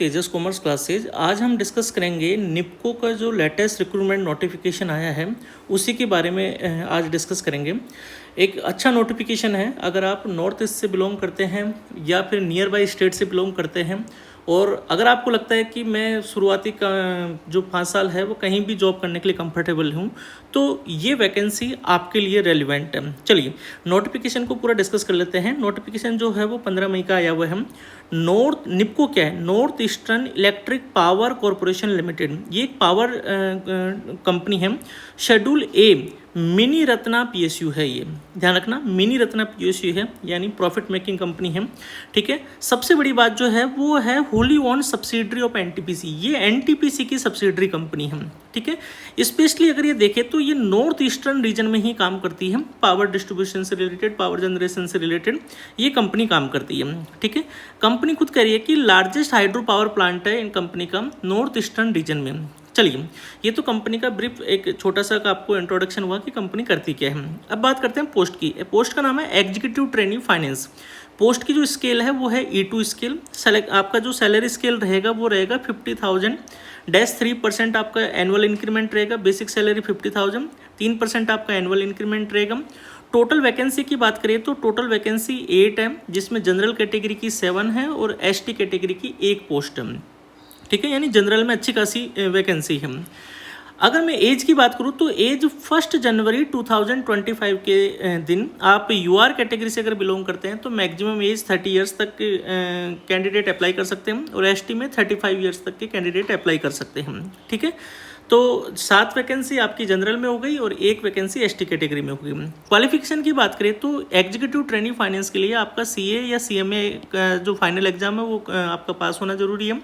तेजस commerce classes. आज हम discuss करेंगे निपको का जो लेटेस्ट रिक्रूटमेंट नोटिफिकेशन आया है उसी के बारे में आज डिस्कस करेंगे। एक अच्छा नोटिफिकेशन है अगर आप नॉर्थ ईस्ट से बिलोंग करते हैं या फिर नियर बाई स्टेट से बिलोंग करते हैं, और अगर आपको लगता है कि मैं शुरुआती का जो 5 साल है वो कहीं भी जॉब करने के लिए कंफर्टेबल हूँ, तो ये वैकेंसी आपके लिए रेलिवेंट है। चलिए नोटिफिकेशन को पूरा डिस्कस कर लेते हैं। नोटिफिकेशन जो है वो 15 मई का आया हुआ है। निपको क्या है? North eastern electric power corporation limited. ये एक पावर कंपनी है। शेड्यूल ए मिनी रत्ना पीएसयू है। ये ध्यान रखना, मिनी रत्ना पीएसयू है, यानी प्रॉफिट मेकिंग कंपनी है। ठीक है। सबसे बड़ी बात जो है वो है Holi own subsidiary of NTPC. ये एनटीपीसी की सब्सिडरी कंपनी है। ठीक है। स्पेशली अगर ये देखें तो ये नॉर्थ ईस्टर्न रीजन में ही काम करती है। पावर डिस्ट्रीब्यूशन से रिलेटेड, पावर जनरेशन से रिलेटेड ये कंपनी काम करती है। ठीक है। कंपनी खुद कह रही है कि लार्जेस्ट हाइड्रो पावर प्लांट है इन कंपनी का नॉर्थ ईस्टर्न रीजन में। चलिए, ये तो कंपनी का ब्रीफ एक छोटा सा आपको इंट्रोडक्शन हुआ कि कंपनी करती क्या है। अब बात करते हैं पोस्ट की। पोस्ट का नाम है एग्जीक्यूटिव ट्रेनी फाइनेंस। पोस्ट की जो स्केल है वो है E2 स्केल। आपका जो सैलरी स्केल रहेगा वो रहेगा 50,000 -3% आपका एनुअल इंक्रीमेंट रहेगा। बेसिक सैलरी 50,000, 3% आपका एनुअल इंक्रीमेंट रहेगा। टोटल वैकेंसी की बात करें तो टोटल वैकेंसी 8 है, जिसमें जनरल कैटेगरी की 7 है और ST कैटेगरी की 1 पोस्ट है। ठीक है, यानी जनरल में अच्छी खासी वैकेंसी है। अगर मैं एज की बात करूँ तो एज 1 जनवरी 2025 के दिन आप UR कैटेगरी से अगर बिलोंग करते हैं तो मैक्सिमम एज 30 ईयर्स तक कैंडिडेट अप्लाई कर सकते हैं, और ST में 35 ईयर्स तक के कैंडिडेट अप्लाई कर सकते हैं। ठीक है। तो 7 वैकेंसी आपकी जनरल में हो गई और 1 वैकेंसी ST कैटेगरी में हो गई। क्वालिफिकेशन की बात करें तो एग्जीक्यूटिव ट्रेनिंग फाइनेंस के लिए आपका CA या CMA का जो फाइनल एग्जाम है वो आपका पास होना जरूरी है।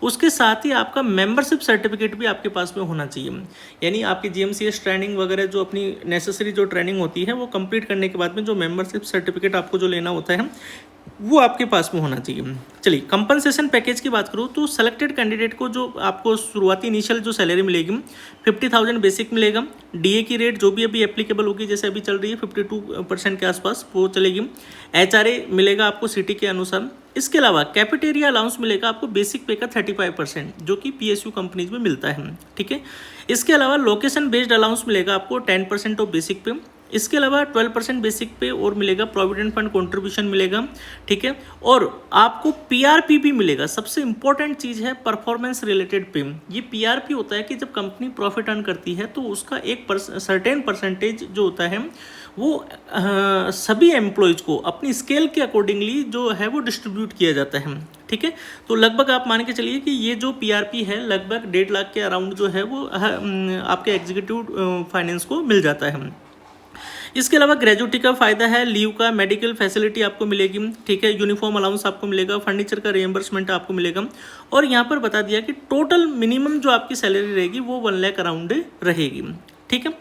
उसके साथ ही आपका मेंबरशिप सर्टिफिकेट भी आपके पास में होना चाहिए, यानी आपकी GMCS ट्रेनिंग वगैरह जो अपनी नेसेसरी जो ट्रेनिंग होती है वो कंप्लीट करने के बाद में जो मेंबरशिप सर्टिफिकेट आपको जो लेना होता है वो आपके पास में होना चाहिए। चलिए, कंपनसेशन पैकेज की बात करूँ तो सेलेक्टेड कैंडिडेट को जो आपको शुरुआती इनिशियल जो सैलरी मिलेगी 50,000 बेसिक मिलेगा। DA की रेट जो भी अभी एप्लीकेबल होगी, जैसे अभी चल रही है 52% के आसपास वो चलेगी। HRA मिलेगा आपको सिटी के अनुसार। इसके अलावा कैफेटेरिया अलाउंस मिलेगा आपको बेसिक पे का 35%, जो कि PSU कंपनीज में मिलता है। ठीक है। इसके अलावा लोकेशन बेस्ड अलाउंस मिलेगा आपको 10% ऑफ बेसिक पे। इसके अलावा 12% बेसिक पे और मिलेगा, प्रोविडेंट फंड कंट्रीब्यूशन मिलेगा। ठीक है। और आपको PRP भी मिलेगा। सबसे इंपॉर्टेंट चीज़ है परफॉर्मेंस रिलेटेड पे। ये PRP होता है कि जब कंपनी प्रॉफिट अर्न करती है तो उसका एक सर्टेन परसेंटेज जो होता है वो सभी एम्प्लॉयज़ को अपनी स्केल के अकॉर्डिंगली जो है वो डिस्ट्रीब्यूट किया जाता है। ठीक है। तो लगभग आप मान के चलिए कि ये जो PRP है लगभग 1.5 लाख के अराउंड जो है वो आपके एग्जीक्यूटिव फाइनेंस को मिल जाता है। इसके अलावा ग्रेजुएटी का फायदा है, लीव का, मेडिकल फैसिलिटी आपको मिलेगी। ठीक है। यूनिफॉर्म अलाउंस आपको मिलेगा, फर्नीचर का रिएम्बर्समेंट आपको मिलेगा। और यहाँ पर बता दिया कि टोटल मिनिमम जो आपकी सैलरी रहेगी वो 1 लाख अराउंड रहेगी। ठीक है।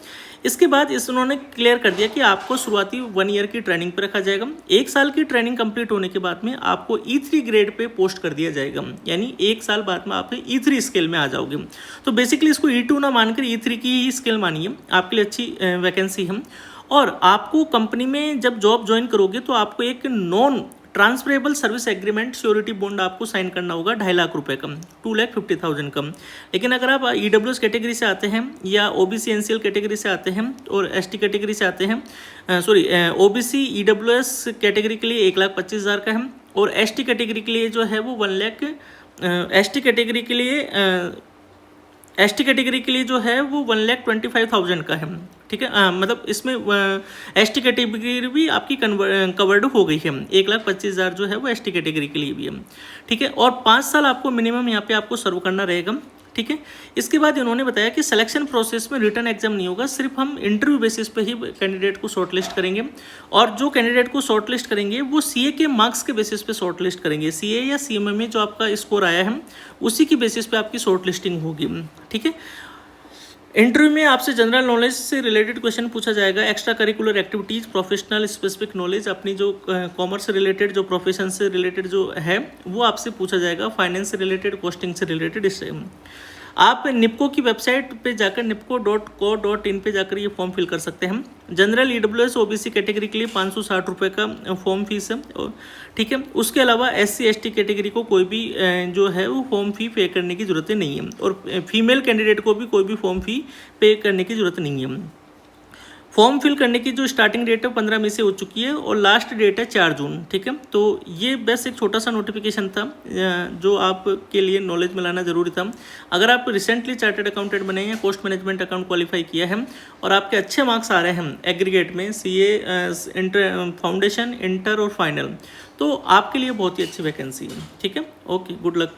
इसके बाद उन्होंने क्लियर कर दिया कि आपको शुरुआती 1 ईयर की ट्रेनिंग पे रखा जाएगा। 1 साल की ट्रेनिंग कंप्लीट होने के बाद में आपको E3 ग्रेड पे पोस्ट कर दिया जाएगा, यानी 1 साल बाद में आप E3 स्केल में आ जाओगे। तो बेसिकली इसको E2 ना मानकर E3 की ही स्केल मानिए, आपके लिए अच्छी वैकेंसी है। और आपको कंपनी में जब जॉब ज्वाइन करोगे तो आपको एक non transferable service agreement surety bond आपको साइन करना होगा 2.5 लाख रुपए का, 2,50,000 कम। लेकिन अगर आप EWS कैटेगरी से आते हैं या OBC NCL कैटेगरी से आते हैं और ST कैटेगरी से आते हैं, OBC EWS कैटेगरी के लिए 1,25,000 का है, और ST कैटेगरी के लिए जो है वो 1 लाख, ST कैटेगरी के लिए जो है वो 1,25,000 का है। ठीक है। मतलब इसमें ST कैटेगरी भी आपकी कवर्ड हो गई है। 1,25,000 जो है वो ST कैटेगरी के लिए भी है। ठीक है। और 5 साल आपको मिनिमम यहाँ पे आपको सर्व करना रहेगा। ठीक है। इसके बाद इन्होंने बताया कि सिलेक्शन प्रोसेस में रिटर्न एग्जाम नहीं होगा, सिर्फ हम इंटरव्यू बेसिस पे ही कैंडिडेट को शॉर्टलिस्ट करेंगे। और जो कैंडिडेट को शॉर्टलिस्ट करेंगे वो CA के मार्क्स के बेसिस पे शॉर्टलिस्ट करेंगे। CA या CMA में जो आपका स्कोर आया है उसी की बेसिस पे आपकी शॉर्टलिस्टिंग होगी। ठीक है। इंटरव्यू में आपसे जनरल नॉलेज से रिलेटेड क्वेश्चन पूछा जाएगा, extra curricular activities, professional specific knowledge, अपनी जो कॉमर्स से रिलेटेड जो प्रोफेशन से रिलेटेड जो है वो आपसे पूछा जाएगा, फाइनेंस से रिलेटेड, कॉस्टिंग से रिलेटेड। इससे आप निपको की वेबसाइट पे जाकर nipco.co.in पे जाकर ये फॉर्म फिल कर सकते हैं। जनरल EWS OBC कैटेगरी के लिए 560 रुपये का फॉर्म फीस है, ठीक है। उसके अलावा SC ST कैटेगरी को कोई भी जो है वो फॉर्म फी पे करने की ज़रूरत नहीं है, और फीमेल कैंडिडेट को भी कोई भी फॉर्म फी पे करने की ज़रूरत नहीं है। फॉर्म फिल करने की जो स्टार्टिंग डेट है 15 मई से हो चुकी है और लास्ट डेट है 4 जून, ठीक है। तो ये बस एक छोटा सा नोटिफिकेशन था जो आपके लिए नॉलेज में लाना ज़रूरी था। अगर आप रिसेंटली चार्टर्ड अकाउंटेंट बने हैं, पोस्ट मैनेजमेंट अकाउंट क्वालिफाई किया है और आपके अच्छे मार्क्स आ रहे हैं एग्रीगेट में CA इंटर फाउंडेशन इंटर और फाइनल, तो आपके लिए बहुत ही अच्छी वैकेंसी है, ठीक है। Okay, good luck.